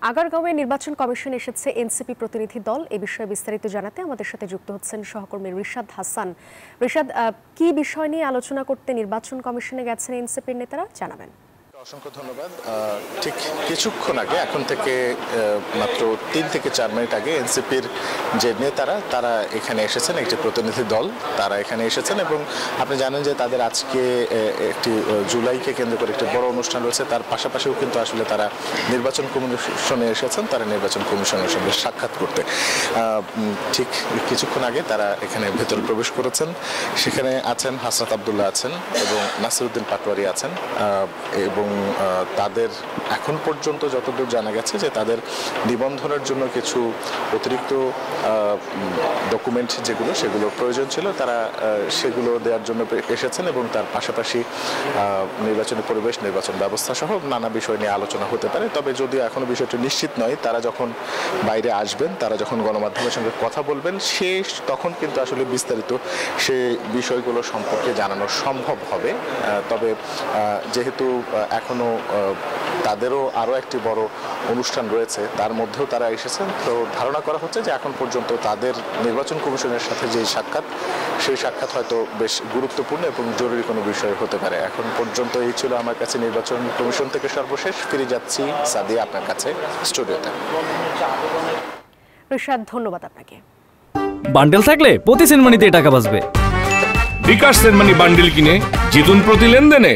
আগারগাঁওয়ে নির্বাচন কমিশন এসেছে এনসিপি প্রতিনিধি দল। এ বিষয়ে বিস্তারিত জানাতে আমাদের সাথে যুক্ত হচ্ছেন সহকর্মী রিশাদ হাসান। রিশাদ, কি বিষয় নিয়ে আলোচনা করতে নির্বাচন কমিশনে গেছেন এনসিপির নেতারা, জানাবেন। অসংখ্য ধন্যবাদ। ঠিক কিছুক্ষণ আগে, এখন থেকে মাত্র 3 থেকে 4 মিনিট আগে এনসিপির যে নেতারা তারা এখানে এসেছেন, একটি প্রতিনিধি দল তারা এখানে এসেছেন এবং আপনি জানেন যে তাদের আজকে একটি জুলাইকে কেন্দ্র করে একটি বড় অনুষ্ঠান রয়েছে। তার পাশাপাশিও কিন্তু আসলে তারা নির্বাচন কমিশনে এসেছেন, তারা নির্বাচন কমিশনের সঙ্গে সাক্ষাৎ করতে। ঠিক কিছুক্ষণ আগে তারা এখানে ভেতরে প্রবেশ করেছেন। সেখানে আছেন হাসনাত আবদুল্লাহ আছেন এবং নাসিরউদ্দিন পাটোয়ারি আছেন এবং তাদের এখন পর্যন্ত যতদূর জানা গেছে যে তাদের নিবন্ধনের জন্য কিছু অতিরিক্ত ডকুমেন্ট সেগুলো প্রয়োজন ছিল, তারা সেগুলো দেওয়ার জন্য এসেছেন এবং তার পাশাপাশি নির্বাচনী পরিবেশ, নির্বাচন ব্যবস্থা সহ নানা বিষয় নিয়ে আলোচনা হতে পারে। তবে যদিও এখনো বিষয়টি নিশ্চিত নয়, তারা যখন বাইরে আসবেন, তারা যখন গণমাধ্যমের সঙ্গে কথা বলবেন, তখন কিন্তু আসলে বিস্তারিত সে বিষয়গুলো সম্পর্কে জানানো সম্ভব হবে। তবে যেহেতু এখনো তাদেরও আরও একটি বড় অনুষ্ঠান রয়েছে, তার মধ্যেও তারা এসেছেন, তো ধারণা করা হচ্ছে যে এখন পর্যন্ত তাদের নির্বাচন কমিশনের সাথে যে সাক্ষাৎ, সেই সাক্ষাৎ হয়তো বেশ গুরুত্বপূর্ণ এবং জরুরি কোনো বিষয় হতে পারে। এখন পর্যন্ত এই ছিল আমার কাছে নির্বাচন কমিশন থেকে সর্বশেষ। ফিরে যাচ্ছি সাদিয়া আপনার কাছে স্টুডিওতে। রিশাদ, ধন্যবাদ আপনাকে। বান্ডেল থাকলে প্রতি সেনমানিতে টাকা বাঁচবে। বিকাশ সেনমানি বান্ডেল কিনে জিতুন প্রতি লেনদেনে।